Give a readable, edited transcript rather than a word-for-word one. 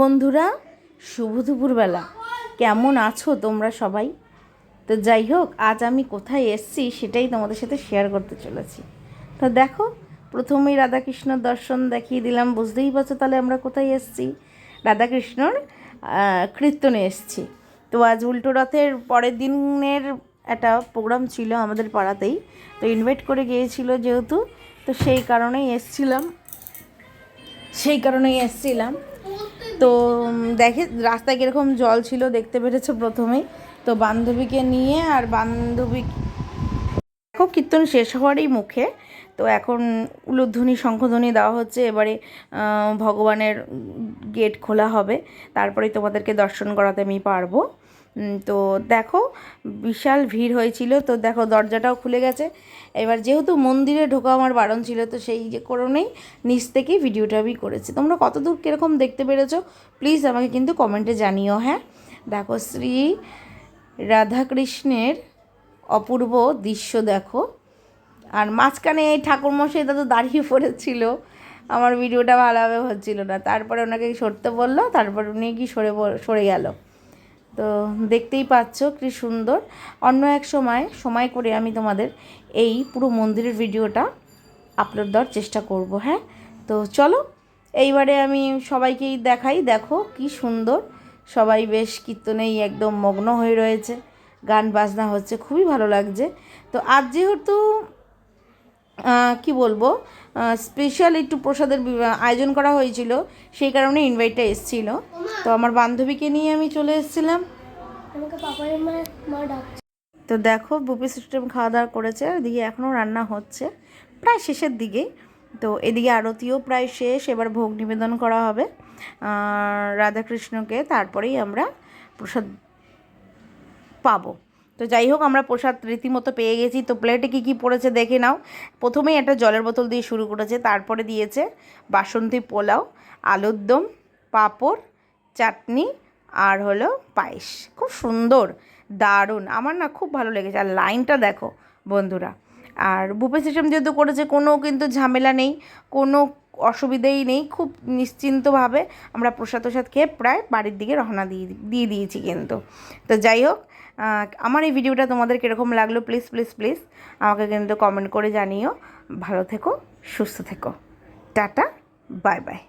বন্ধুরা, শুভ দুপুরবেলা। কেমন আছো তোমরা সবাই? তো যাই হোক, আজ আমি কোথায় এসেছি সেটাই তোমাদের সাথে শেয়ার করতে চলেছি। তো দেখো, প্রথমেই রাধাকৃষ্ণর দর্শন দেখিয়ে দিলাম, বুঝতেই পারছো তাহলে আমরা কোথায় এসেছি। রাধাকৃষ্ণর কীর্তনে এসেছি। তো আজ উল্টো রথের পরের দিনের একটা প্রোগ্রাম ছিল আমাদের পাড়াতেই, তো ইনভাইট করে গিয়েছিল যেহেতু, তো সেই কারণেই এসছিলাম। তো দেখে রাস্তায় কীরকম জল ছিল দেখতে পেরেছো প্রথমেই। তো বান্ধবীকে নিয়ে, আর বান্ধবী দেখো কীর্তন শেষ হওয়ারই মুখে। তো এখন উলুধ্বনি শঙ্খধ্বনি দেওয়া হচ্ছে। এবারে ভগবানের গেট খোলা হবে, তারপরেই তোমাদেরকে দর্শন করাতে আমি পারবো। তো দেখো বিশাল ভিড় হয়েছিল। তো দেখো দরজাটাও খুলে গেছে। এবার যেহেতু মন্দিরে ঢোকা আমার বারণ ছিল, তো সেই যে কারণেই নিচ থেকেই ভিডিওটা আমি করেছি। তোমরা কতদূর কীরকম দেখতে পেরেছো প্লিজ আমাকে কিন্তু কমেন্টে জানিও। হ্যাঁ, দেখো শ্রী রাধাকৃষ্ণের অপূর্ব দৃশ্য দেখো। আর মাঝখানে এই ঠাকুরমশাই তো দাঁড়িয়ে পড়েছিল, আমার ভিডিওটা ভালোভাবে হচ্ছিল না, তারপরে ওনাকে সরতে বললো, তারপর উনি কি সরে গেল। তো দেখতেই পাচ্ছ কি সুন্দর। অন্য এক সময় করে আমি তোমাদের এই পুরো মন্দিরের ভিডিওটা আপলোড দেওয়ার চেষ্টা করব। হ্যাঁ, তো চলো এইবারে আমি সবাইকেই দেখাই। দেখো কি সুন্দর, সবাই বেশ কীর্তনেই একদম মগ্ন হয়ে রয়েছে, গান বাজনা হচ্ছে, খুবই ভালো লাগছে। তো আজ যেহেতু কি বলবো, স্পেশাল একটু প্রসাদের আয়োজন করা হয়েছিল, সেই কারণে ইনভাইটটা এসেছিল। তো আমার বান্ধবীকে নিয়ে আমি চলে এসেছিলাম। তো দেখো বুফে সিস্টেম খাওয়া দাওয়া করেছে, এদিকে এখনও রান্না হচ্ছে, প্রায় শেষের দিকেই। তো এদিকে আরতিও প্রায় শেষ, এবার ভোগ নিবেদন করা হবে রাধাকৃষ্ণকে, তারপরেই আমরা প্রসাদ পাবো। তো যাই হোক, আমরা প্রসাদ রীতিমতো পেয়ে গেছি। তো প্লেটে কী কী পড়েছে দেখে নাও। প্রথমেই একটা জলের বোতল দিয়ে শুরু করেছে, তারপরে দিয়েছে বাসন্তী পোলাও, আলুর দম, পাঁপড়, চাটনি, আর হলো পায়েস। খুব সুন্দর, দারুণ, আমার না খুব ভালো লেগেছে। আর লাইনটা দেখো বন্ধুরা। আর বুফে সিস্টেম যেহেতু করেছে, কোনো কিন্তু ঝামেলা নেই, কোনো অসুবিধেই নেই, খুব নিশ্চিন্তভাবে আমরা প্রসাদ খেয়ে প্রায় বাড়ির দিকে রওনা দিয়ে দিয়েছি কিন্তু। তো যাই হোক, আমার এই ভিডিওটা তোমাদের কীরকম লাগলো প্লিজ প্লিজ প্লিজ আমাকে কিন্তু কমেন্ট করে জানিও। ভালো থেকো, সুস্থ থেকো, টাটা, বাই বাই।